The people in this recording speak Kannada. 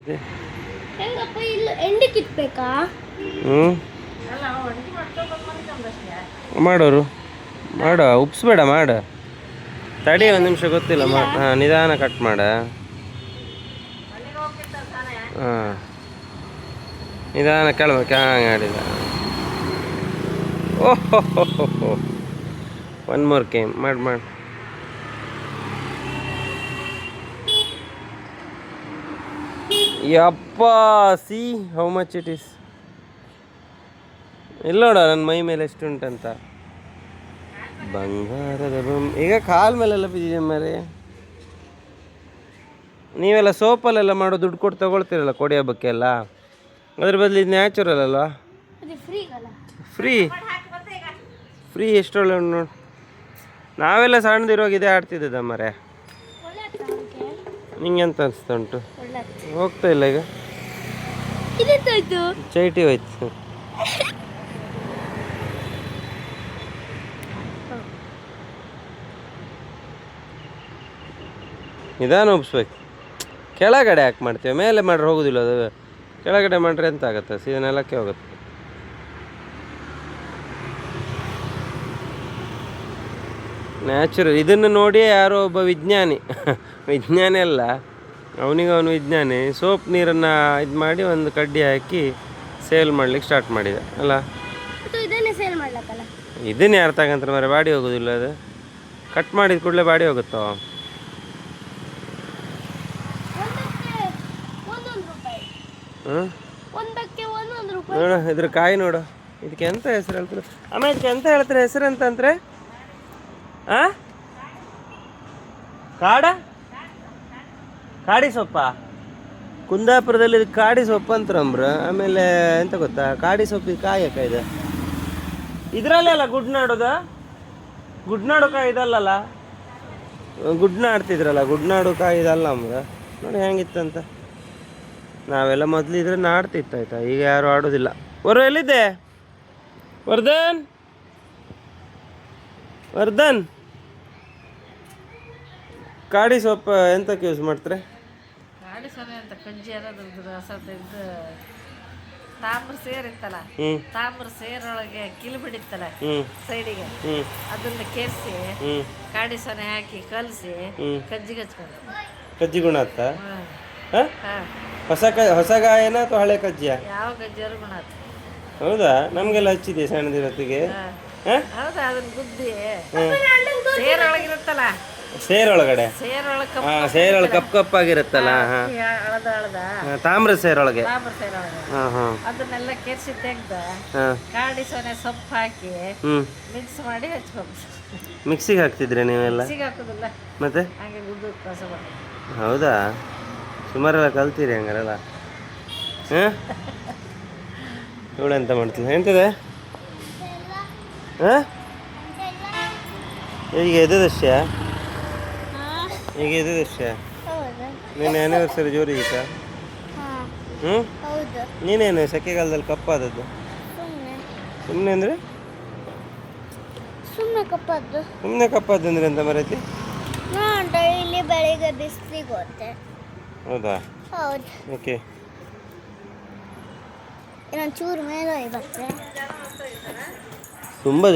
ಹೆಂಗಪ್ಪ ಇಲ್ಲ ಎಂಡಿ ಕಿತ್ಬೇಕಾ? ಮಾಡೋರು ಮಾಡ ಉಪ್ಸ್ಬೇಡ ಮಾಡ ತಡಿ ಒಂದು ನಿಮಿಷ ಗೊತ್ತಿಲ್ಲ ಹಾಂ ನಿಧಾನ ಕಟ್ ಮಾಡ ಹಾಂ ನಿಧಾನ ಕೇಳ್ಬೇಕು ಹಂಗೆ ಆಡಿದ ಓಹೋ ಒನ್ ಮೋರ್ ಕೇಮ್ ಮಾಡಿ ಯಪ್ಪ C how much it is ಇಲ್ಲ ನೋಡ ನನ್ನ ಮೈ ಮೇಲೆ ಎಷ್ಟು ಉಂಟಂತ ಬಂಗಾರದ ಈಗ ಕಾಲ ಮೇಲೆಲ್ಲ ಬಿದ್ದಿದೆ ಮರೆ ನೀವೆಲ್ಲ ಸೋಪಲ್ಲೆಲ್ಲ ಮಾಡೋ ದುಡ್ಡು ಕೊಟ್ಟು ತಗೊಳ್ತೀರಲ್ಲ ಕೊಡಿ ಹಬ್ಬಕ್ಕೆಲ್ಲ ಅದ್ರ ಬದಲು ಇದು ನ್ಯಾಚುರಲ್ ಅಲ್ವಾ ಫ್ರೀ ಎಷ್ಟೊಳ್ಳೆ ಉಂಟು ನೋಡಿ ನಾವೆಲ್ಲ ಸಣ್ಣದಿರುವಾಗ ಇದೇ ಆಡ್ತಿದ್ದದ ಮರೆ ನಿಂಗೆ ಎಂತ ಅನಿಸ್ತಾ ಉಂಟು ಹೋಗ್ತಾ ಇಲ್ಲ ಈಗ ಚೈಟಿ ಹೋಯ್ತು ನಿಧಾನ ಉಬ್ಸ್ಬೇಕು ಕೆಳಗಡೆ ಯಾಕೆ ಮಾಡ್ತೀವಿ ಮೇಲೆ ಮಾಡ್ರೆ ಹೋಗೋದಿಲ್ಲ ಅದು ಕೆಳಗಡೆ ಮಾಡ್ರೆ ಎಂತ ಆಗುತ್ತೆ ಸೀದಾ ನೆಲಕ್ಕೆ ಹೋಗುತ್ತೆ ನ್ಯಾಚುರಲ್ ಇದನ್ನು ನೋಡಿ ಯಾರೋ ಒಬ್ಬ ವಿಜ್ಞಾನಿ ಅಲ್ಲ ಅವನು ವಿಜ್ಞಾನಿ ಸೋಪ್ ನೀರನ್ನು ಇದು ಮಾಡಿ ಒಂದು ಕಡ್ಡಿ ಹಾಕಿ ಸೇಲ್ ಮಾಡ್ಲಿಕ್ಕೆ ಸ್ಟಾರ್ಟ್ ಮಾಡಿದ ಅಲ್ಲ ಇದನ್ನೇ ಯಾರು ತಗಂತಾರೆ ಮರೆ ಬಾಡಿ ಹೋಗೋದಿಲ್ಲ ಅದು ಕಟ್ ಮಾಡಿದ ಕೂಡಲೇ ಬಾಡಿ ಹೋಗುತ್ತೋ ನೋಡು ಇದ್ರ ಕಾಯಿ ನೋಡು ಇದಕ್ಕೆ ಎಂತ ಹೆಸರು ಹೇಳ್ತಾರೆ ಆಮೇಲೆ ಇದಕ್ಕೆ ಎಂತ ಹೇಳ್ತಾರೆ ಹೆಸರು ಅಂತಂದ್ರೆ ಕಾಡಿ ಸೊಪ್ಪ ಕುಂದಾಪುರದಲ್ಲಿ ಇದು ಕಾಡಿ ಸೊಪ್ಪು ಅಂತಾರಂಬ್ರ ಆಮೇಲೆ ಎಂತ ಗೊತ್ತಾ ಕಾಡಿ ಸೊಪ್ಪಿಗೆ ಕಾಯಿ ಅಕ್ಕ ಇದೆ ಇದರಲ್ಲೇ ಅಲ್ಲ ಗುಡ್ನಾಡು ಕಾಯಿ ಇದಲ್ಲಲ್ಲ ಗುಡ್ನಾಡ್ತಿದ್ರಲ್ಲ ಗುಡ್ನಾಡು ಕಾಯಿ ಇದಲ್ಲ ಅಂಬ್ರ ನೋಡಿ ಹೆಂಗಿತ್ತಂತ ನಾವೆಲ್ಲ ಮೊದಲಿದ್ರೆ ನಾಡ್ತಿತ್ತು ಆಯ್ತಾ ಈಗ ಯಾರು ಆಡೋದಿಲ್ಲ ಎಲ್ಲಿದ್ದೆ ವರ್ಧನ್ ಕಾಡಿ ಸೊಪ್ಪು ಎಂತಕ್ಕೆ ಯೂಸ್ ಮಾಡ್ತಾರೆ ತಾಮ್ರ ಸೇರ್ ಇತ್ತಲ್ಲ ತಾಮ್ರ ಸೇರೊಳಗೆ ಕಿಲ್ ಬಿಡಿತ್ತಲ್ಲ ಸೈಡಿಗೆ ಅದನ್ನ ಕೆರ್ಸಿ ಕಾಡಿ ಸೊನೆ ಹಾಕಿ ಕಲಸಿ ಕಜ್ಜಿಗೆ ಹಚ್ಕೊಂಡು ಕಜ್ಜಿ ಗುಣ ಆತ ಹೊಸ ಗಾಯನ ಅಥವಾ ಹಳೆ ಕಜ್ಜಿಯ ಯಾವ ಕಜ್ಜಿಯಾರು ಗುಣ ಆತ ಹೌದಾ ನಮ್ಗೆಲ್ಲ ಹಚ್ಚಿದೆ ಸಣ್ಣದಿರತ್ತಿಗೆ ಹೌದಾ ಅದನ್ನ ಗುದ್ದಿ ಸೇರೊಳಗಿರುತ್ತಲ್ಲ ಸೇರೊಳಗಡೆ ಸೇರೊಳಗೆ ಕಪ್ಪಾಗಿರುತ್ತಲ್ಲ ತಾಮ್ರ ಸೇರೊಳಗೆ ಅದನ್ನೆಲ್ಲ ಕೆರ್ಸಿ ತೆಗ್ದ ಕಾಡಿ ಸೊನೆ ಸೊಪ್ಪು ಹಾಕಿ ಮಿಕ್ಸ್ ಮಾಡಿ ಹಚ್ಕೊಂಡು ಮಿಕ್ಸಿಗೆ ಹಾಕ್ತಿದ್ರಿ ನೀವೆಲ್ಲ ಹಾಕುದಿಲ್ಲ ಮತ್ತೆ ಹಾಗೆ ಗುದ್ದು ಕಸ ಹೌದಾ ಸುಮಾರೆಲ್ಲ ಕಲ್ತೀರಿ ಹಂಗಾರಲ್ಲ ಇವಳೆಂತ ಮಾಡ್ತೀವಿ ಎಂತಿದೆ ಈಗ ಎದ್ದದಷ್ಟೇ ಈಗ ಎದ್ದದಷ್ಟೇ ನೀನು ಆ್ಯನಿವರ್ಸರಿ ಜೋರಿಗಿತ್ತ ನೀನೇನು ಸೆಕೆಗಾಲದಲ್ಲಿ ಕಪ್ಪಾದದ್ದು ಸುಮ್ಮನೆ ಅಂದರೆ ಸುಮ್ಮನೆ ಕಪ್ಪಾದ್ದು ಅಂದ್ರೆ ಎಂತ ಮರೈತಿ ಡೈಲಿ ಬೆಳಿಗ್ಗೆ ಬಿಸಿಲಿಗೆ ಹೋಗ್ತೆ ಹೌದಾ ಹೌದು ಓಕೆ ಇನ್ನೊಂದು ಚೂರು ಮೇಲೆ ಬರ್ತದೆ ತುಂಬ